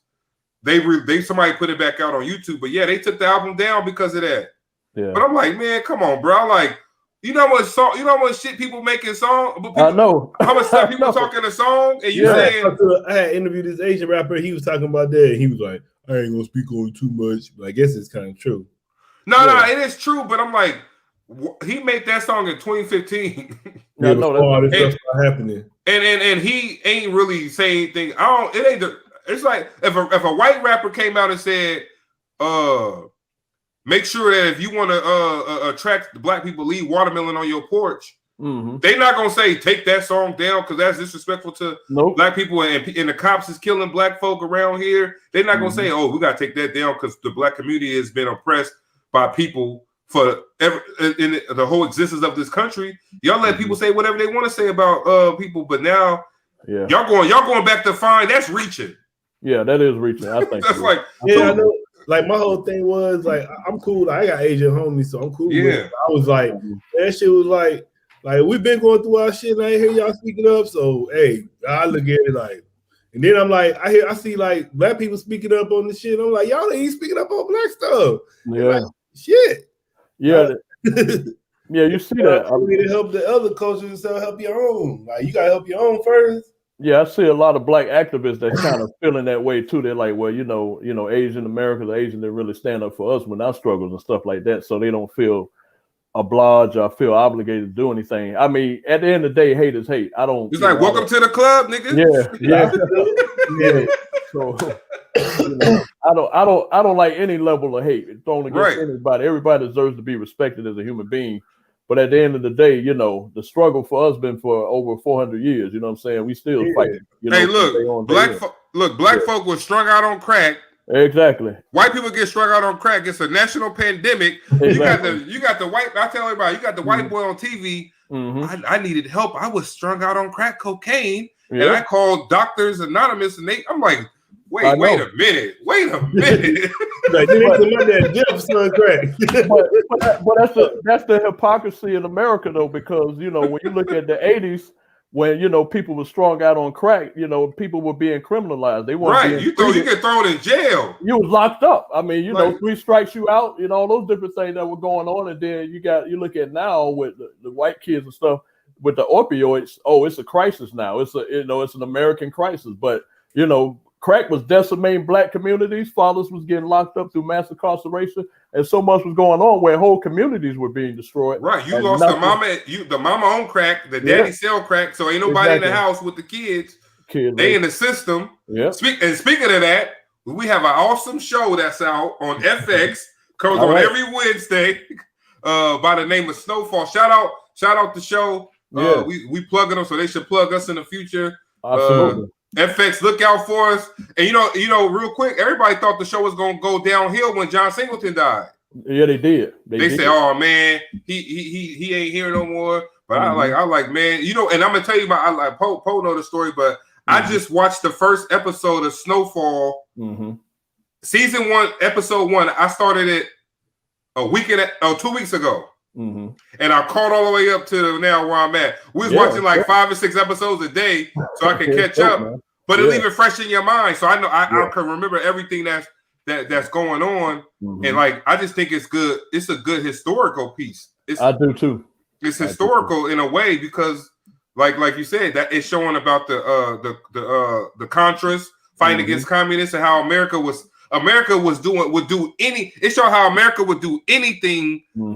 Somebody put it back out on YouTube, but yeah, they took the album down because of that. Yeah. But I'm like, man, come on, bro. Like, you know how much shit people making songs. I know how much stuff people talking a song, and you saying I had interviewed this Asian rapper. He was talking about that. And he was like, I ain't gonna speak on too much, but I guess it's kind of true. No, it is true. But I'm like, he made that song in 2015. Yeah, no, that's not happening. And he ain't really saying anything. It's like if a white rapper came out and said, make sure that if you want to attract the black people, leave watermelon on your porch. They're not gonna say take that song down because that's disrespectful to black people and the cops is killing black folk around here. They're not gonna say, oh, we gotta take that down because the black community has been oppressed by people for in the whole existence of this country. Y'all let people say whatever they want to say about people, but now y'all going back to fine. That's reaching. Yeah, that is reaching. I think that's like I know. Like my whole thing was like I'm cool. Like, I got Asian homies, so I'm cool. Yeah, I was like that shit was like we've been going through our shit. And I hear y'all speaking up, so hey, I look at it like, and then I'm like I see like black people speaking up on this shit. I'm like y'all ain't speaking up on black stuff. Yeah, like, shit. Yeah, yeah, you see that. I mean, to help the other cultures instead of help your own. Like you gotta help your own first. Yeah, I see a lot of black activists that kind of feeling that way too. They're like, well, you know, Asian Americans, Asian, they really stand up for us when our struggles and stuff like that. So they don't feel obliged or feel obligated to do anything. I mean, at the end of the day, hate is hate. I don't. It's like welcome to the club, nigga. Yeah. So I don't like any level of hate thrown against anybody. Everybody deserves to be respected as a human being. But at the end of the day, the struggle for us been for over 400 years. You know what I'm saying? We still fighting. Hey, look, black folk was strung out on crack. Exactly. White people get strung out on crack. It's a national pandemic. Exactly. You got the white. I tell everybody, you got the white boy on TV I needed help. I was strung out on crack cocaine, and I called Doctors Anonymous, and I'm like, wait a minute. Like, they my dad Jeff son crack. but that's the hypocrisy in America, though, because when you look at the 80s, when people were strung out on crack, people were being criminalized. They weren't you get thrown in jail. You was locked up. I mean, 3 strikes you out. All those different things that were going on, and then you look at now with the white kids and stuff with the opioids. Oh, it's a crisis now. It's an American crisis. But crack was decimating black communities. Fathers was getting locked up through mass incarceration, and so much was going on where whole communities were being destroyed. Right, you lost the mama. The mama on crack, the daddy sell crack, so ain't nobody in the house with the kids. They in the system. Yeah. Speaking of that, we have an awesome show that's out on FX. Comes on every Wednesday. By the name of Snowfall. Shout out the show. We plugging them, so they should plug us in the future. Absolutely. FX, look out for us. And real quick, everybody thought the show was gonna go downhill when John Singleton died. Yeah, they did. They said, "Oh man, he ain't here no more." But I like, man, and I'm gonna tell you about. I like Poe know the story, but I just watched the first episode of Snowfall, season 1, episode 1. I started it 2 weeks ago. And I caught all the way up to now where I'm at. We was watching like 5 or 6 episodes a day, so I could catch up. Man. But it leave it fresh in your mind, so I know I can remember everything that's going on. And like I just think it's good. It's a good historical piece. I do too. It's historical in a way because, like you said, that it's showing about the Contras fighting against communists and how America would do anything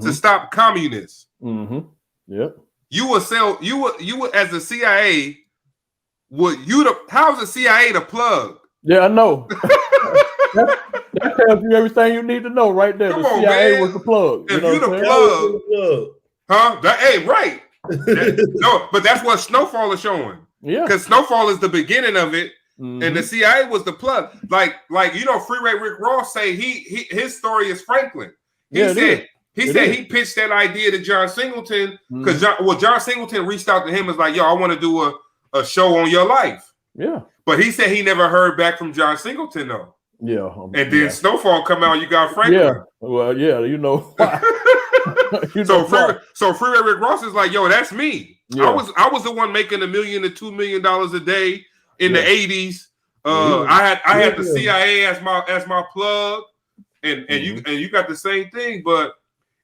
to stop communists. Yep. You would as the CIA, how's the CIA the plug? Yeah, I know. that tells you everything you need to know right there. The CIA was the plug. If you the plug, right. No, but that's what Snowfall is showing. Yeah. Because Snowfall is the beginning of it. And the CIA was the plug. Like Freeway Rick Ross say his story is Franklin. He said he pitched that idea to John Singleton because John Singleton reached out to him and was like, yo, I want to do a show on your life. Yeah. But he said he never heard back from John Singleton though. Yeah. And then Snowfall come out, you got Franklin. Yeah. Well, yeah, why. So Freeway Rick Ross is like, yo, that's me. Yeah. I was the one making $1 million to $2 million a day. In the 80s, I had the CIA as my plug, and you got the same thing, but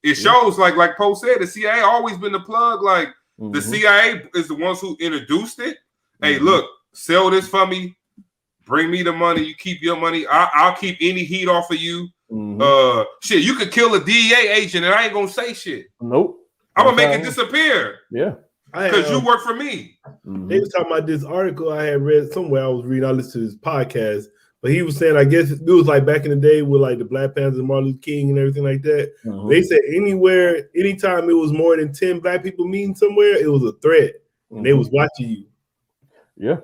it shows like Poe said, the CIA always been the plug. Like the CIA is the ones who introduced it. Hey, look, sell this for me, bring me the money. You keep your money. I'll keep any heat off of you. Shit, you could kill a DEA agent, and I ain't gonna say shit. Nope, I'm gonna make it disappear. Yeah. Because you work for me. They was talking about this article I had read somewhere. I was reading. I listened to this podcast, but he was saying, I guess it was like back in the day with like the Black Panthers and Martin Luther King and everything like that. They said anytime it was more than 10 black people meeting somewhere, it was a threat, and they was watching you. Yeah,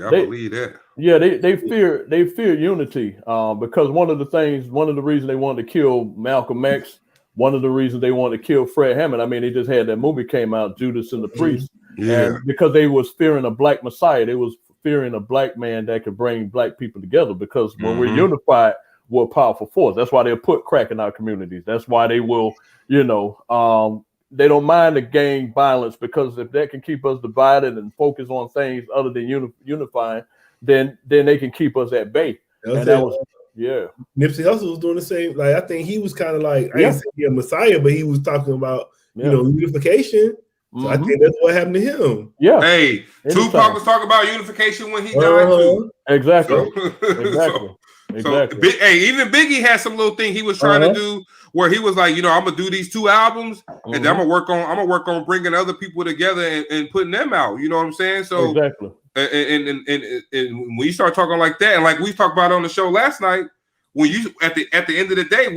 I believe that. Yeah, they fear unity because one of the reasons they wanted to kill Malcolm X. One of the reasons they wanted to kill Fred Hammond, I mean, they just had that movie came out, Judas and the Priest. And because they was fearing a black Messiah, they was fearing a black man that could bring black people together. Because when we're unified, we're a powerful force. That's why they'll put crack in our communities. That's why they will, they don't mind the gang violence, because if that can keep us divided and focus on things other than unifying, then they can keep us at bay. Yeah, Nipsey Hussle was doing the same. Like I think he was kind of like I didn't say he a Messiah, but he was talking about unification. So I think that's what happened to him. Yeah. Hey, Tupac was talking about unification when he died too. Exactly. Exactly. Even Biggie had some little thing he was trying to do where he was like, I'm gonna do these 2 albums, and then I'm gonna work on bringing other people together and putting them out. You know what I'm saying? So exactly. And when you start talking like that, and like we talked about on the show last night, when you at the end of the day,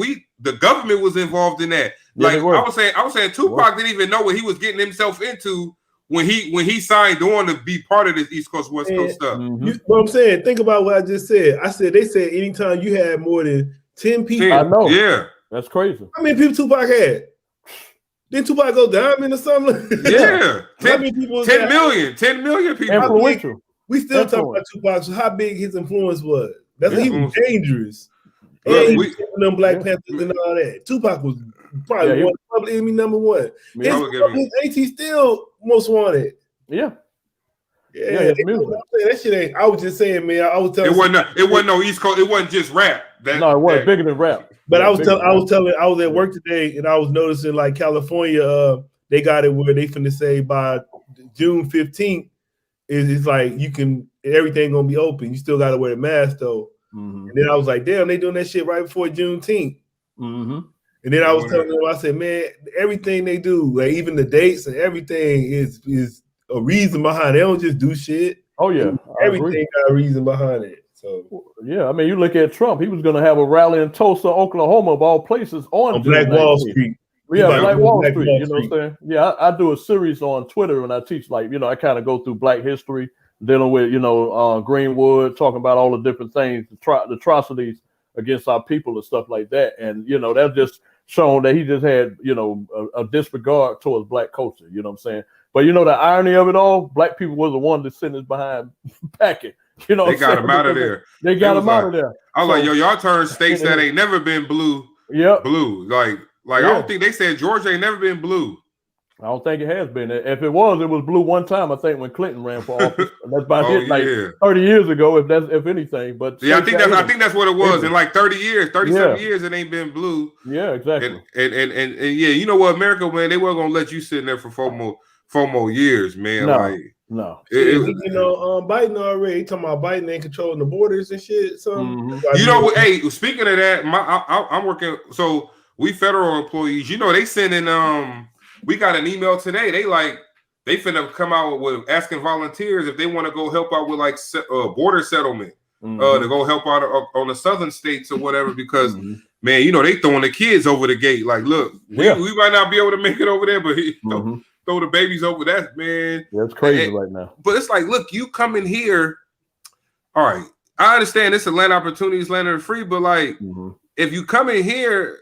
the government was involved in that. Like I was saying, Tupac didn't even know what he was getting himself into when he signed on to be part of this East Coast West Coast stuff. What I'm saying, think about what I just said. I said they said anytime you had more than 10 people. I know. Yeah, that's crazy. How many people Tupac had? Didn't Tupac go diamond or something? Yeah. 10 people. 10 million people. Influential. We still talking about Tupac. So how big his influence was? He was dangerous. Look, and he was them Black Panthers and all that. Tupac was probably public enemy number one. His AT still most wanted. Yeah. Yeah, that shit ain't. I was just saying, man. I was telling. It wasn't no East Coast. It wasn't just rap. No, it wasn't bigger than rap. But I was at work today, and I was noticing like California, they got it where they finna say by June 15th is like everything gonna be open. You still gotta wear a mask though. Mm-hmm. And then I was like, damn, they doing that shit right before Juneteenth. Mm-hmm. And then I was telling them, I said, man, everything they do, like even the dates and everything is a reason behind it. They don't just do shit. Oh yeah, everything got a reason behind it. So yeah, I mean, you look at Trump. He was going to have a rally in Tulsa, Oklahoma, of all places, on Black Wall Street. Yeah, Black Wall Street. You know what I'm saying? Yeah, I do a series on Twitter when I teach. Like, I kind of go through Black history, dealing with Greenwood, talking about all the different things, the atrocities against our people and stuff like that. And that's just shown that he just had a disregard towards Black culture. You know what I'm saying? But the irony of it all, Black people were the one that sent us behind packing. They got him out of there. They got him out of there. I was like, y'all turn states that ain't never been blue. Yep. Blue. Like I don't think they said Georgia ain't never been blue. I don't think it has been. If it was blue one time, I think, when Clinton ran for office. And that's about it, like 30 years ago, if anything. But yeah, I think that's what it was. In like 30 years, 37 years, it ain't been blue. Yeah, exactly. And yeah, you know what, America, man, they weren't gonna let you sit in there for four more years, man. No. Biden already talking about Biden ain't controlling the borders and shit. Hey, speaking of that, I'm working. So we federal employees, they sending we got an email today. They finna come out with asking volunteers if they want to go help out with like border settlement, to go help out on the southern states or whatever. Because man, they throwing the kids over the gate. Like, look, we might not be able to make it over there, but throw the babies over that, man. That's crazy right now. But it's like, look, you come in here. All right, I understand this is land opportunities, land are free, but like, if you come in here,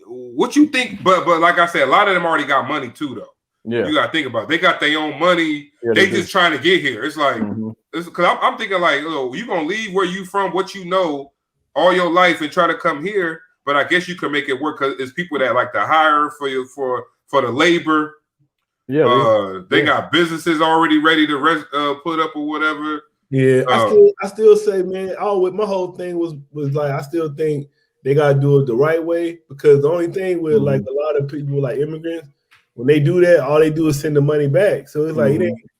what you think? But like I said, a lot of them already got money too, though. Yeah, you gotta think about it. They got their own money. Yeah, they just trying to get here. It's like, because I'm thinking like, you gonna leave where you from, what you know, all your life, and try to come here. But I guess you can make it work because it's people that like to hire for the labor. Yeah, they got businesses already ready to put up or whatever. Yeah, I still say, man, my whole thing was like, I still think they gotta do it the right way, because the only thing with like a lot of people like immigrants, when they do that, all they do is send the money back. So it's like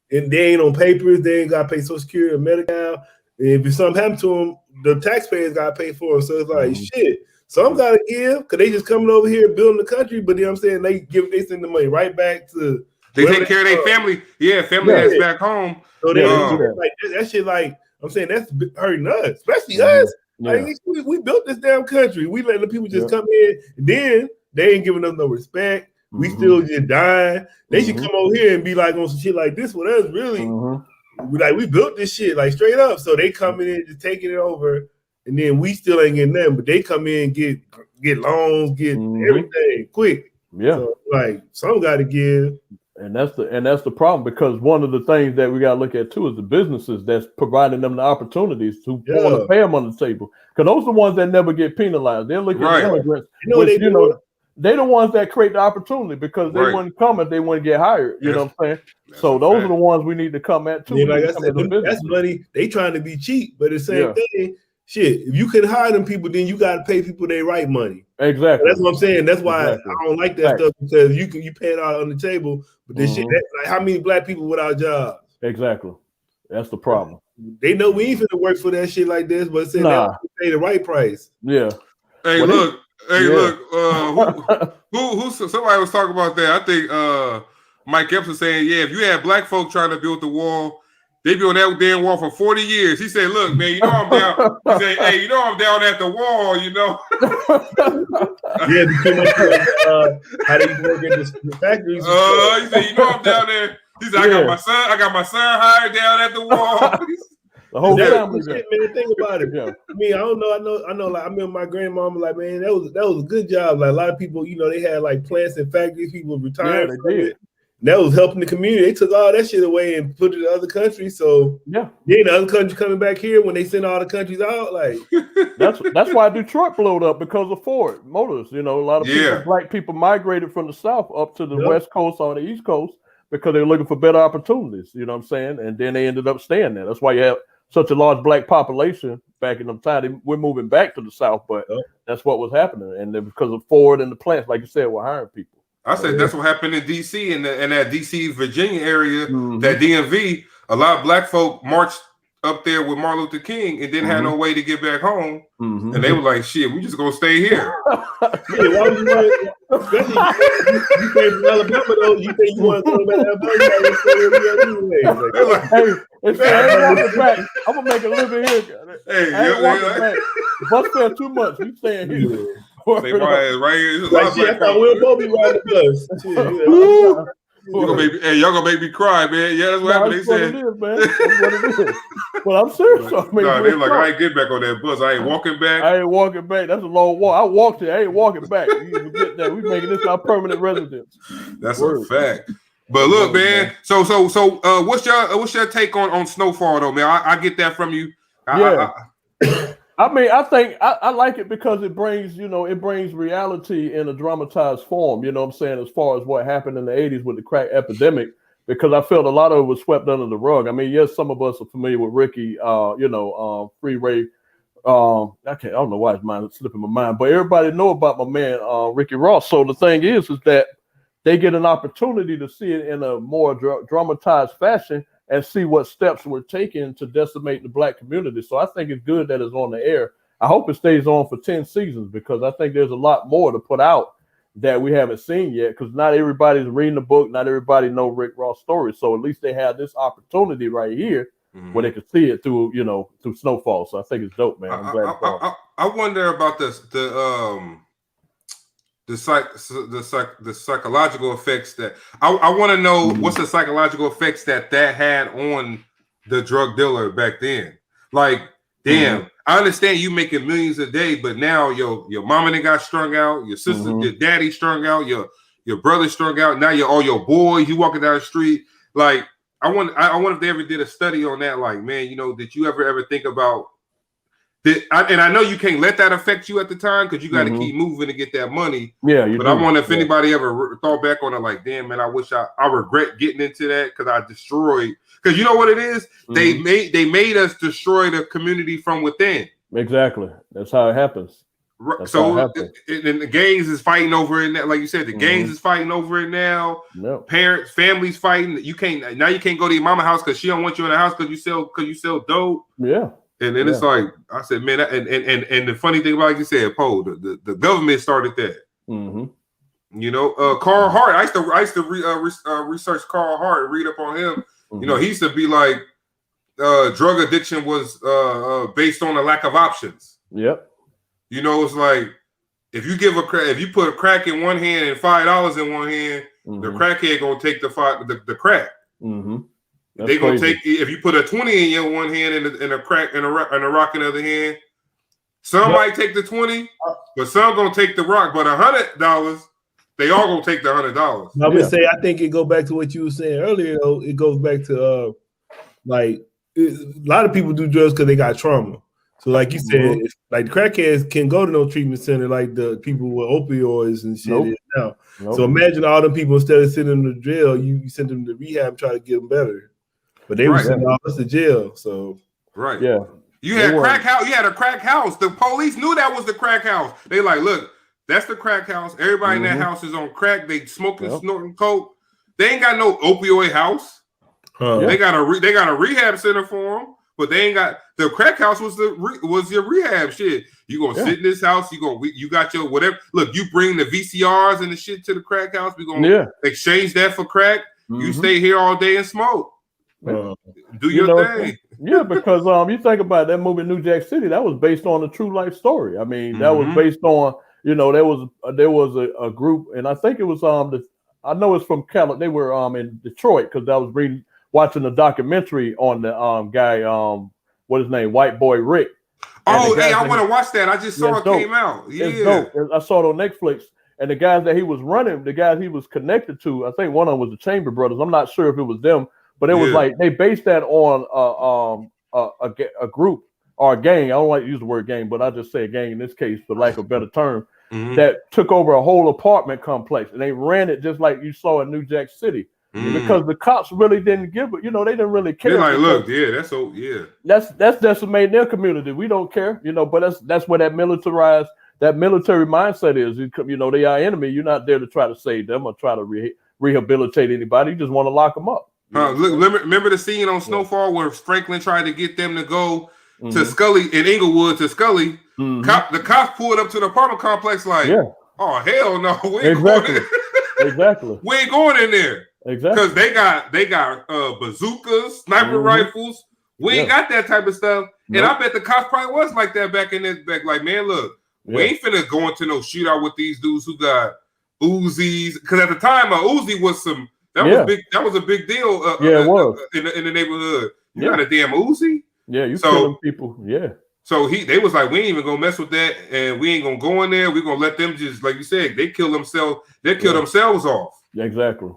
they ain't on papers, they ain't gotta pay Social Security or Medicaid. If something happened to them, the taxpayers gotta pay for them. So it's like shit. Some gotta give because they just coming over here building the country, but you know what I'm saying, they send the money right back to. They take care of their family. Yeah, family that's back home. So they like that shit. Like I'm saying, that's hurting us, especially us. Yeah. Like we built this damn country. We letting the people just come in, and then they ain't giving us no respect. We still just dying. They should come over here and be like on some shit like this with us. Really, we built this shit like straight up. So they coming in just taking it over, and then we still ain't getting nothing. But they come in get loans, get everything quick. Yeah, so, like some got to give. And that's the problem, because one of the things that we got to look at too is the businesses that's providing them the opportunities to want to pay them on the table, because those are the ones that never get penalized. They're looking at immigrants, they're the ones that create the opportunity, because they wouldn't come if they wouldn't get hired. You know what I'm saying? So those are the ones we need to come at too. Like I said, that's money. They trying to be cheap, but the same thing. Shit, if you can hire them people, then you got to pay people their right money. Exactly. That's what I'm saying. That's why I don't like that stuff, because you pay it out on the table, but this shit, like how many black people without jobs? Exactly. That's the problem. They know we ain't finna work for that shit like this, but saying they pay the right price. Yeah. Hey, look. Who? Somebody was talking about that. I think Mike Epps was saying, if you had black folk trying to build the wall, they be on that damn wall for 40 years. He said, look, man, I'm down. He said, hey, I'm down at the wall, How they work in the factories. He said, I'm down there. He said, I got my son hired down at the wall. The whole family. Shit, man. Think about it. Yeah. I mean, I know. Like, I remember my grandmama, like, man, that was a good job. Like, a lot of people, they had like plants and factories. People retired. Yeah, they did. It. That was helping the community. They took all that shit away and put it in other countries. So yeah, the other countries coming back here when they send all the countries out. Like that's why Detroit blowed up, because of Ford Motors. A lot of people, black people, migrated from the South up to the West Coast or the East Coast because they were looking for better opportunities. You know what I'm saying? And then they ended up staying there. That's why you have such a large black population back in the time. We're moving back to the South, but that's what was happening. And then because of Ford and the plants, like you said, we're hiring people. I said that's what happened in D.C. in that D.C. Virginia area, that DMV. A lot of black folk marched up there with Martin Luther King and didn't have no way to get back home, and they were like, "Shit, we just gonna stay here." Especially you came from Alabama, though. You think you want to go back to Alabama? Hey, I ain't walking back. I'm gonna make a living here. Hey, I ain't walking back. Bus fare too much. We staying here. Stay right here. I thought we'll both be riding the bus. Y'all gonna make me cry, man. Yeah, that's what happened. They said, "It is, man. That's what it is." But I'm serious. They're like, I ain't get back on that bus. I ain't walking back. I ain't walking back. That's a long walk. I walked it. I ain't walking back. You get that? We making this our permanent residence. That's a fact. But look, man. So, what's your take on Snowfall, though, man? I get that from you. I think I like it because it brings reality in a dramatized form, you know what I'm saying, as far as what happened in the 80s with the crack epidemic, because I felt a lot of it was swept under the rug. I mean, yes, some of us are familiar with Ricky, Free Ray. I don't know why his mind is slipping my mind, but everybody know about my man, Ricky Ross. So the thing is that they get an opportunity to see it in a more dramatized fashion and see what steps were taken to decimate the black community. So I think it's good that it's on the air. I hope it stays on for 10 seasons, because I think there's a lot more to put out that we haven't seen yet, because not everybody's reading the book. Not everybody know Rick Ross' story. So at least they have this opportunity right here where they can see it through Snowfall. So I think it's dope, man. I'm glad. I wonder about the psychological effects that I want to know. What's the psychological effects that had on the drug dealer back then? Like, damn, I understand you making millions a day, but now your mama got strung out, your sister, your daddy strung out, your brother strung out. Now all your boys, you walking down the street. Like, I wonder if they ever did a study on that. Like, man, did you ever think about? And I know you can't let that affect you at the time, because you got to keep moving to get that money. Yeah, but I wonder if anybody ever thought back on it, like, damn, man, I wish I regret getting into that, because I destroyed. Because you know what it is? They made us destroy the community from within. Exactly. That's how it happens. So and the gangs is fighting over it now. Like you said, the gangs is fighting over it now. Yep. Parents, families fighting. You can't go to your mama house because she don't want you in the house because you sell dope. Yeah. And then it's like, I said, man, and the funny thing, like you said, Poe, the government started that. Carl Hart. I used to research Carl Hart and read up on him. He used to be like, drug addiction was based on a lack of options. Yep. It's like, if you put a crack in one hand and $5 in one hand, the crackhead gonna take the crack. They gonna take, if you put a 20 in your one hand and a crack and a rock in the other hand. Some might take the 20, but some gonna take the rock. But $100, they all gonna take the $100. I would say, I think it go back to what you were saying earlier. Though it goes back to a lot of people do drugs because they got trauma. So like you said, like the crackheads can go to no treatment center like the people with opioids and shit is now. So imagine all them people, instead of sending them to jail, you send them to rehab and try to get them better. But they were sending all us to jail. So you had crack house. You had a crack house. The police knew that was the crack house. They like, look, that's the crack house. Everybody in that house is on crack. They smoking, snorting coke. They ain't got no opioid house. They got a rehab center for them, but they ain't got the crack house. Was your rehab shit? You gonna sit in this house? You got your whatever. Look, you bring the VCRs and the shit to the crack house. We gonna exchange that for crack. You stay here all day and smoke. Do your thing. Yeah, because you think about that movie New Jack City, that was based on a true life story. I mean, that was based on, there was a group, and I think it was I know it's from California. They were in Detroit, because I was watching the documentary on the guy his name, White Boy Rick. Oh, hey, I want to watch that. I just saw it came out. Yeah, it's dope. I saw it on Netflix. And the guys that he was running, the guys he was connected to, I think one of them was the Chamber Brothers. I'm not sure if it was them, but it was like they based that on a group or a gang. I don't like to use the word gang, but I just say a gang in this case for lack of a better term. That took over a whole apartment complex, and they ran it just like you saw in New Jack City. Because the cops really didn't give it, they didn't really care. They're like, look, that's decimating their community. We don't care, but that's where that military mindset is. They are enemy. You're not there to try to save them or try to rehabilitate anybody. You just want to lock them up. Look, remember the scene on Snowfall where Franklin tried to get them to go to Scully in Inglewood to Scully. The cops pulled up to the apartment complex like, oh hell no, we ain't going in. Exactly. We ain't going in there. Exactly. Because they got bazookas, sniper rifles. We ain't got that type of stuff. And I bet the cops probably was like that back in this back. Like, man, look, we ain't finna go into no shootout with these dudes who got Uzis. Because at the time, Uzi was was big. That was a big deal. It was in the neighborhood. You got a damn Uzi. Yeah, you killing people. Yeah. So they was like, we ain't even gonna mess with that, and we ain't gonna go in there. We're gonna let them just, like you said, they kill themselves. They kill themselves off. Exactly.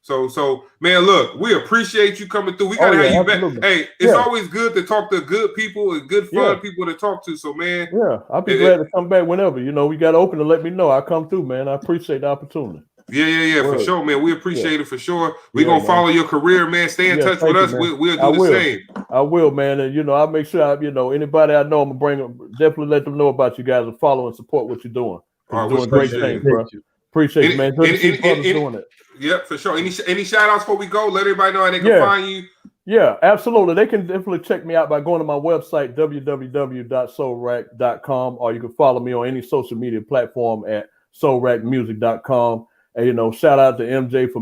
So man, look, we appreciate you coming through. We gotta have you back. Hey, it's always good to talk to good people and good fun people to talk to. So man, I'll be glad to come back whenever. We got open to let me know. I'll come through, man. I appreciate the opportunity. Yeah, for sure, man. We appreciate it for sure. We're gonna follow your career, man. Stay in touch with us. We'll do the same. I will, man. And I'll make sure anybody I know, I'm gonna bring them, definitely let them know about you guys and follow and support what you're doing. You're doing great things, bro. Appreciate it, man. Good to see brothers doing it. Yeah, for sure. Any shout outs before we go? Let everybody know how they can find you. Yeah, absolutely. They can definitely check me out by going to my website, www.soulrac.com, or you can follow me on any social media platform at soulracmusic.com. And shout out to MJ for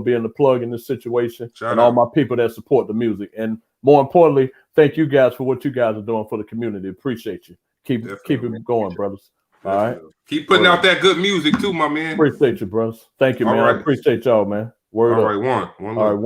being the plug in this situation, and all my people that support the music. And more importantly, thank you guys for what you guys are doing for the community. Appreciate you. Keep it going, brothers. All right. Keep putting out that good music too, my man. Appreciate you, brothers. Thank you, man. I appreciate y'all, man. Word up. All right, one. All right.